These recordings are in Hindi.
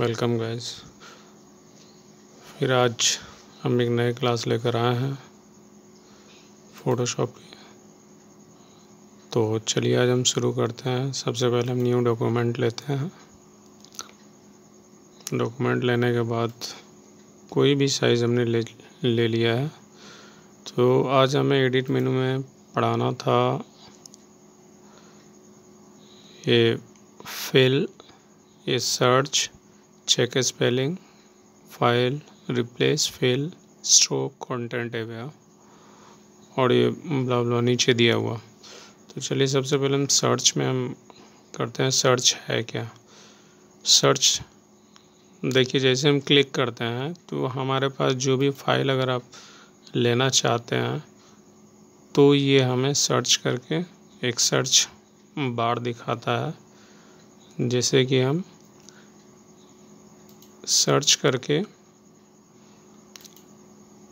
Welcome guys. फिर आज हम एक नए क्लास लेकर आए हैं फ़ोटोशॉप की। तो चलिए आज हम शुरू करते हैं। सबसे पहले हम न्यू डॉक्यूमेंट लेते हैं। डॉक्यूमेंट लेने के बाद कोई भी साइज़ हमने ले लिया है। तो आज हमें एडिट मेनू में पढ़ाना था ये फिल, ये search, check spelling, file, replace, fill, stroke, content area और ये ब्ला ब्ला नीचे दिया हुआ। तो चलिए सबसे पहले हम सर्च में हम करते हैं सर्च है क्या। सर्च देखिए, जैसे हम क्लिक करते हैं तो हमारे पास जो भी फाइल अगर आप लेना चाहते हैं तो ये हमें सर्च करके एक सर्च बार दिखाता है। जैसे कि हम सर्च करके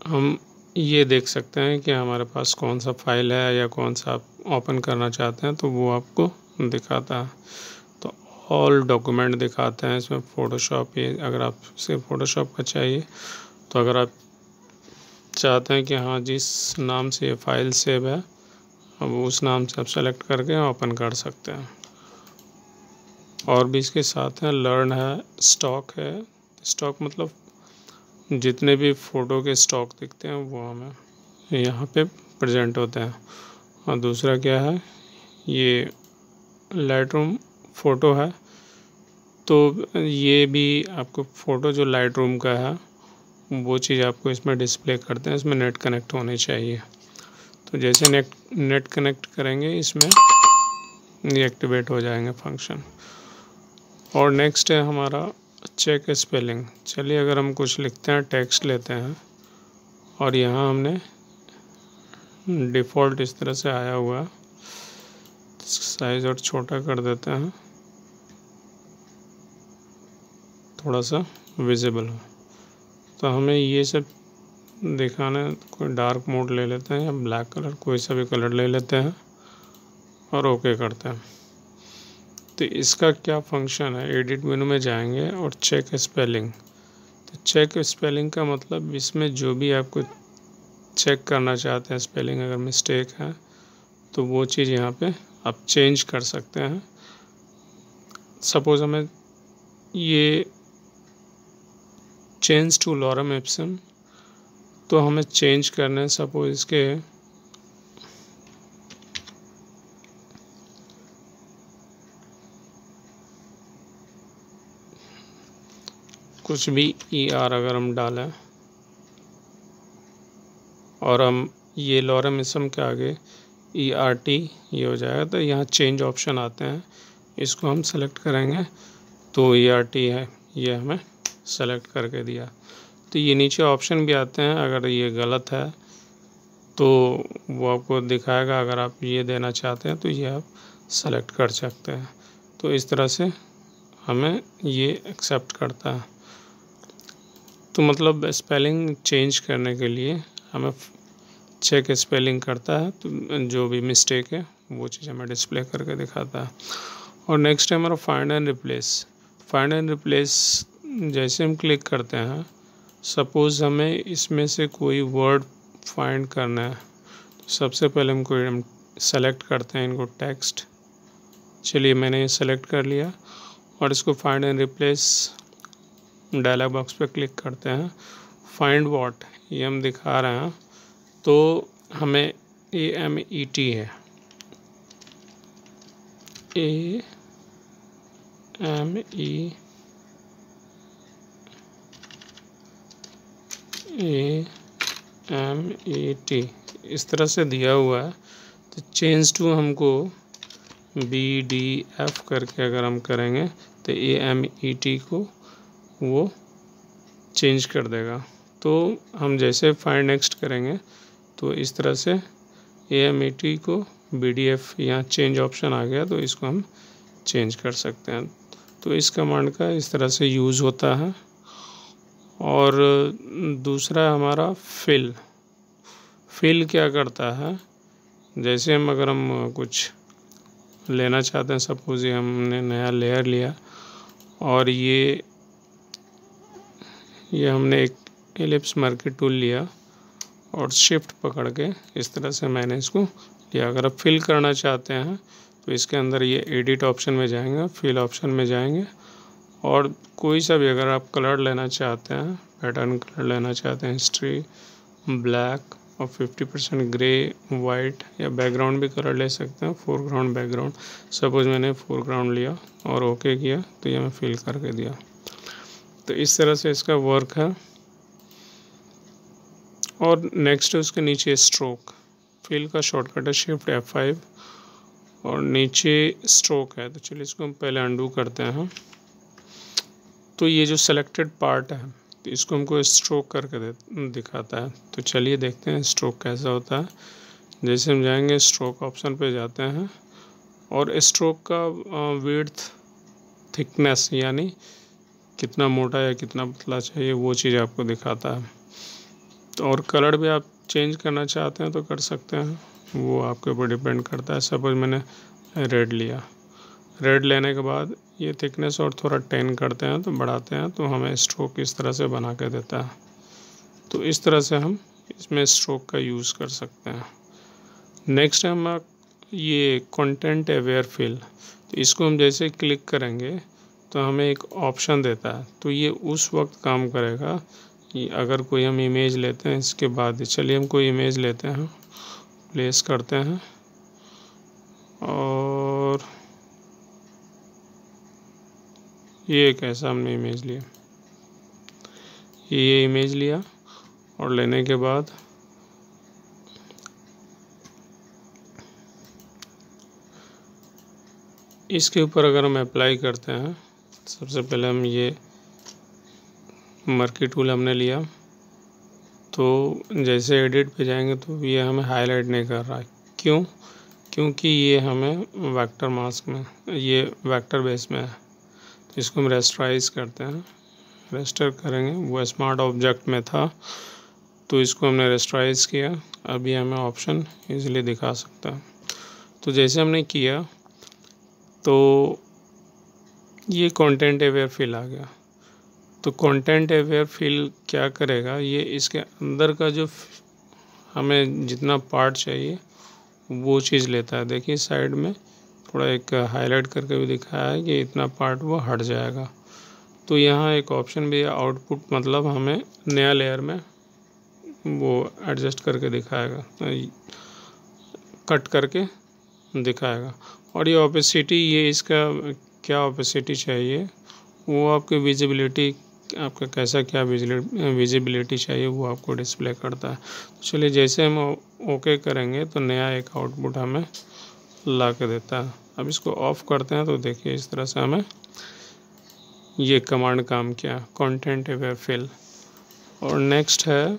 हम ये देख सकते हैं कि हमारे पास कौन सा फाइल है या कौन सा आप ओपन करना चाहते हैं, तो वो आपको दिखाता है। तो ऑल डॉक्यूमेंट दिखाते हैं इसमें फ़ोटोशॉप। ये अगर आप सिर्फ फ़ोटोशॉप का चाहिए तो अगर आप चाहते हैं कि हाँ जिस नाम से ये फाइल सेव है अब उस नाम से आप सेलेक्ट करके ओपन कर सकते हैं। और भी इसके साथ है लर्न है, स्टॉक है। स्टॉक मतलब जितने भी फ़ोटो के स्टॉक दिखते हैं वो हमें यहाँ पे प्रेजेंट होते हैं। और दूसरा क्या है, ये लाइटरूम फ़ोटो है। तो ये भी आपको फ़ोटो जो लाइटरूम का है वो चीज़ आपको इसमें डिस्प्ले करते हैं। इसमें नेट कनेक्ट होनी चाहिए। तो जैसे नेट कनेक्ट करेंगे इसमें ये एक्टिवेट हो जाएंगे फंक्शन। और नेक्स्ट है हमारा चेक स्पेलिंग। चलिए अगर हम कुछ लिखते हैं, टेक्स्ट लेते हैं और यहाँ हमने डिफ़ॉल्ट इस तरह से आया हुआ, साइज़ और छोटा कर देते हैं थोड़ा सा विजिबल हो। तो हमें ये सब दिखाना है। कोई डार्क मोड ले लेते हैं या ब्लैक कलर, कोई सा भी कलर ले लेते हैं और ओके करते हैं। तो इसका क्या फंक्शन है, एडिट मेनू में जाएंगे और चेक स्पेलिंग। तो चेक स्पेलिंग का मतलब इसमें जो भी आपको चेक करना चाहते हैं स्पेलिंग अगर मिस्टेक है तो वो चीज़ यहाँ पे आप चेंज कर सकते हैं। सपोज़ हमें ये चेंज टू लॉरम इप्सम, तो हमें चेंज करना है। सपोज इसके कुछ भी ER अगर हम डालें और हम ये लॉरम इस्म के आगे ERT ये हो जाएगा, तो यहाँ चेंज ऑप्शन आते हैं। इसको हम सेलेक्ट करेंगे तो ERT है ये हमें सेलेक्ट करके दिया। तो ये नीचे ऑप्शन भी आते हैं, अगर ये गलत है तो वो आपको दिखाएगा। अगर आप ये देना चाहते हैं तो ये आप सेलेक्ट कर सकते हैं। तो इस तरह से हमें ये एक्सेप्ट करता है। तो मतलब स्पेलिंग चेंज करने के लिए हमें चेक स्पेलिंग करता है, तो जो भी मिस्टेक है वो चीज़ हमें डिस्प्ले करके दिखाता है। और नेक्स्ट है हमारा find and replace. Find and replace जैसे हम क्लिक करते हैं, सपोज़ हमें इसमें से कोई वर्ड फाइंड करना है, तो सबसे पहले हम सेलेक्ट करते हैं इनको टेक्स्ट। चलिए मैंने ये सेलेक्ट कर लिया और इसको find and replace dialog box पे क्लिक करते हैं। फाइंड व्हाट ये हम दिखा रहे हैं, तो हमें AMET है, AMET इस तरह से दिया हुआ है। तो चेंज टू हमको BDF करके अगर हम करेंगे तो AMET को वो चेंज कर देगा। तो हम जैसे फाइंड नेक्स्ट करेंगे तो इस तरह से AMET को BDF यहाँ चेंज ऑप्शन आ गया, तो इसको हम चेंज कर सकते हैं। तो इस कमांड का इस तरह से यूज़ होता है। और दूसरा हमारा फिल क्या करता है, जैसे अगर हम कुछ लेना चाहते हैं, सपोज ये हमने नया लेयर लिया और ये ये हमने एक एलिप्स मार्केट टूल लिया और शिफ्ट पकड़ के इस तरह से मैंने इसको लिया। अगर आप फिल करना चाहते हैं तो इसके अंदर ये एडिट ऑप्शन में जाएंगे, फिल ऑप्शन में जाएंगे और कोई सा भी अगर आप कलर लेना चाहते हैं, पैटर्न कलर लेना चाहते हैं, हिस्ट्री, ब्लैक और 50% ग्रे, वाइट या बैकग्राउंड भी कलर ले सकते हैं, फोरग्राउंड बैकग्राउंड। सपोज मैंने फोरग्राउंड लिया और ओके किया तो ये मैं फिल करके दिया। तो इस तरह से इसका वर्क है। और नेक्स्ट है उसके नीचे स्ट्रोक। फिल का शॉर्टकट है शिफ्ट F5 और नीचे स्ट्रोक है। तो चलिए इसको हम पहले अंडू करते हैं। तो ये जो सेलेक्टेड पार्ट है तो इसको हमको स्ट्रोक करके दिखाता है। तो चलिए देखते हैं स्ट्रोक कैसा होता है। जैसे हम जाएंगे स्ट्रोक ऑप्शन पे जाते हैं और स्ट्रोक का विड्थ, थिकनेस यानी कितना मोटा या कितना पतला चाहिए वो चीज़ आपको दिखाता है। तो और कलर भी आप चेंज करना चाहते हैं तो कर सकते हैं, वो आपके ऊपर डिपेंड करता है। सपोज मैंने रेड लिया, रेड लेने के बाद ये थिकनेस और थोड़ा 10 करते हैं तो बढ़ाते हैं तो हमें स्ट्रोक इस तरह से बना के देता है। तो इस तरह से हम इसमें स्ट्रोक का यूज़ कर सकते हैं। नेक्स्ट है हम ये कंटेंट अवेयर फिल। तो इसको हम जैसे क्लिक करेंगे तो हमें एक ऑप्शन देता है। तो ये उस वक्त काम करेगा अगर कोई हम इमेज लेते हैं इसके बाद। चलिए हम कोई इमेज लेते हैं, प्लेस करते हैं और ये एक ऐसा हमने इमेज लिया, ये इमेज लिया और लेने के बाद इसके ऊपर अगर हम अप्लाई करते हैं, सबसे पहले हम ये मर्की टूल हमने लिया तो जैसे एडिट पे जाएंगे तो ये हमें हाईलाइट नहीं कर रहा है। क्यों? क्योंकि ये हमें वेक्टर मास्क में, ये वेक्टर बेस में है। तो इसको हम रेस्टराइज करते हैं, रेस्टर करेंगे। वो स्मार्ट ऑब्जेक्ट में था तो इसको हमने रेस्टराइज किया। अभी हमें ऑप्शन इजीली दिखा सकता है। तो जैसे हमने किया तो ये कंटेंट अवेयर फिल आ गया। तो कंटेंट अवेयर फिल क्या करेगा, ये इसके अंदर का जो हमें जितना पार्ट चाहिए वो चीज़ लेता है। देखिए साइड में थोड़ा एक हाईलाइट करके भी दिखाया है कि इतना पार्ट वो हट जाएगा। तो यहाँ एक ऑप्शन भी है आउटपुट, मतलब हमें नया लेयर में वो एडजस्ट करके दिखाएगा, कट करके दिखाएगा। और ये ओपेसिटी, ये इसका क्या ओपेसिटी चाहिए वो आपकी विजिबिलिटी, आपका कैसा क्या विजिबिलिटी चाहिए वो आपको डिस्प्ले करता है। तो चलिए जैसे हम ओके करेंगे तो नया एक आउटपुट हमें ला के देता है। अब इसको ऑफ करते हैं तो देखिए इस तरह से हमें ये कमांड काम किया, कंटेंट अवेयर फिल। और नेक्स्ट है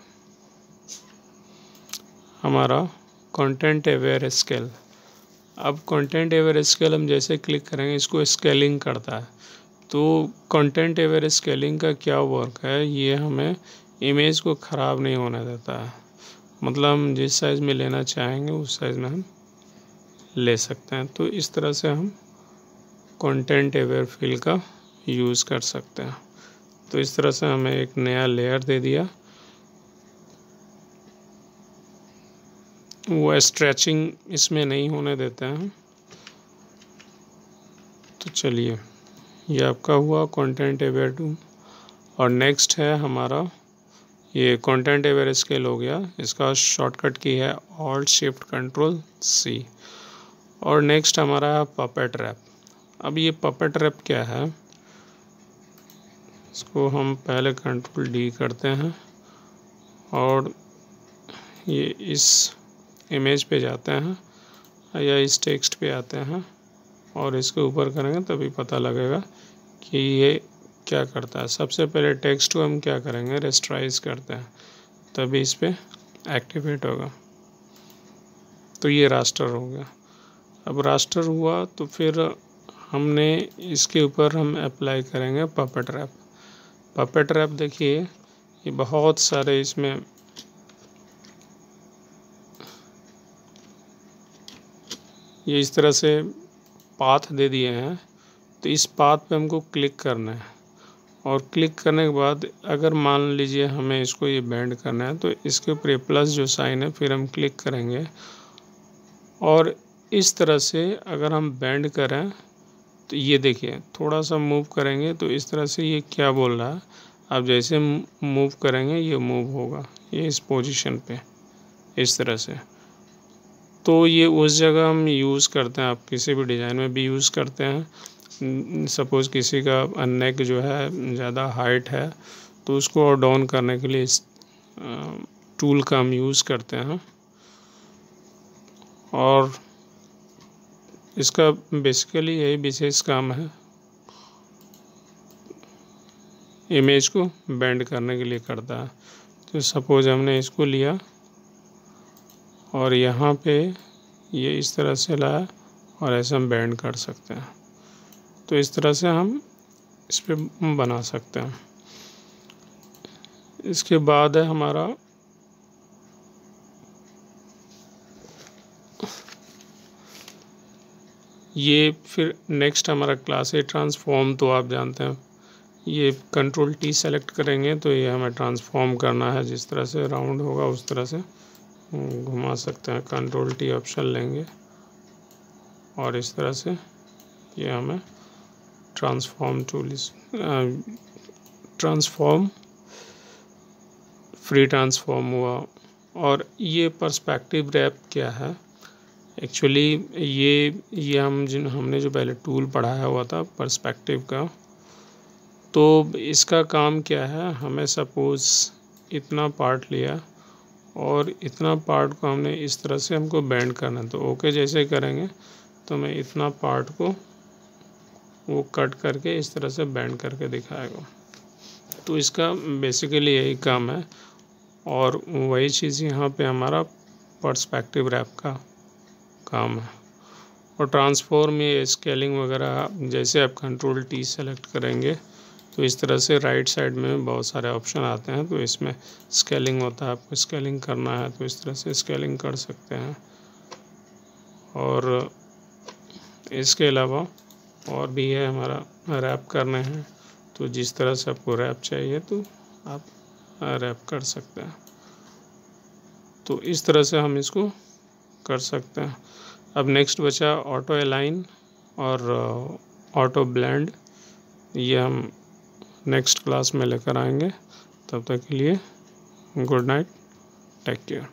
हमारा कंटेंट अवेयर स्केल। अब कंटेंट अवेयर स्केल हम जैसे क्लिक करेंगे इसको स्केलिंग करता है। तो कंटेंट अवेयर स्केलिंग का क्या वर्क है, ये हमें इमेज को ख़राब नहीं होने देता है। मतलब हम जिस साइज़ में लेना चाहेंगे उस साइज़ में हम ले सकते हैं। तो इस तरह से हम कंटेंट अवेयर फिल का यूज़ कर सकते हैं। तो इस तरह से हमें एक नया लेयर दे दिया। वो स्ट्रेचिंग इसमें नहीं होने देते हैं। तो चलिए ये आपका हुआ कंटेंट अवेयर टू। और नेक्स्ट है हमारा ये कंटेंट अवेयर स्केल हो गया। इसका शॉर्टकट की है Alt+Shift+Ctrl+C। और नेक्स्ट हमारा है पपेट रैप। अब ये पपेट रैप क्या है, इसको हम पहले Ctrl+D करते हैं और ये इस इमेज पे जाते हैं या इस टेक्स्ट पे आते हैं और इसके ऊपर करेंगे तभी पता लगेगा कि ये क्या करता है। सबसे पहले टेक्स्ट को हम क्या करेंगे, रेस्टराइज करते हैं, तभी इस पे एक्टिवेट होगा। तो ये रास्टर हो गया। अब रास्टर हुआ तो फिर हमने इसके ऊपर हम अप्लाई करेंगे पपेट रैप। पपेट रैप देखिए ये बहुत सारे इसमें ये इस तरह से पाथ दे दिए हैं। तो इस पाथ पे हमको क्लिक करना है और क्लिक करने के बाद अगर मान लीजिए हमें इसको ये बेंड करना है तो इसके ऊपर प्लस जो साइन है फिर हम क्लिक करेंगे और इस तरह से अगर हम बेंड करें तो ये देखिए थोड़ा सा मूव करेंगे तो इस तरह से ये क्या बोल रहा है, आप जैसे मूव करेंगे ये मूव होगा, ये इस पोजीशन पे इस तरह से। तो ये उस जगह हम यूज़ करते हैं, आप किसी भी डिज़ाइन में भी यूज़ करते हैं। सपोज़ किसी का नेक जो है ज़्यादा हाइट है तो उसको और डाउन करने के लिए इस टूल का हम यूज़ करते हैं। और इसका बेसिकली यही विशेष काम है, इमेज को बेंड करने के लिए करता है। तो सपोज़ हमने इसको लिया और यहाँ पे ये इस तरह से लाया और ऐसे हम बेंड कर सकते हैं। तो इस तरह से हम इस पे बना सकते हैं। इसके बाद है हमारा ये, फिर नेक्स्ट हमारा क्लास है ट्रांसफॉर्म। तो आप जानते हैं ये कंट्रोल टी सेलेक्ट करेंगे तो ये हमें ट्रांसफॉर्म करना है, जिस तरह से राउंड होगा उस तरह से घुमा सकते हैं। कंट्रोल टी ऑप्शन लेंगे और इस तरह से ये हमें transform tool, transform free transform हुआ। और ये पर्सपेक्टिव रैप क्या है एक्चुअली, ये हमने जो पहले टूल पढ़ाया हुआ था पर्सपेक्टिव का, तो इसका काम क्या है, हमें सपोज़ इतना पार्ट लिया और इतना पार्ट को हमने इस तरह से हमको बेंड करना है। तो ओके जैसे करेंगे तो मैं इतना पार्ट को वो कट करके इस तरह से बेंड करके दिखाएगा। तो इसका बेसिकली यही काम है और वही चीज़ यहाँ पे हमारा पर्सपेक्टिव रैप का काम है। और ट्रांसफॉर्म में स्केलिंग वगैरह जैसे आप कंट्रोल टी सेलेक्ट करेंगे तो इस तरह से राइट साइड में बहुत सारे ऑप्शन आते हैं। तो इसमें स्केलिंग होता है, आपको स्केलिंग करना है तो इस तरह से स्केलिंग कर सकते हैं। और इसके अलावा और भी है हमारा रैप करने हैं, तो जिस तरह से आपको रैप चाहिए तो आप रैप कर सकते हैं। तो इस तरह से हम इसको कर सकते हैं। अब नेक्स्ट बचा ऑटो अलाइन और ऑटो ब्लेंड, ये हम नेक्स्ट क्लास में लेकर आएंगे। तब तक के लिए गुड नाइट, टेक केयर।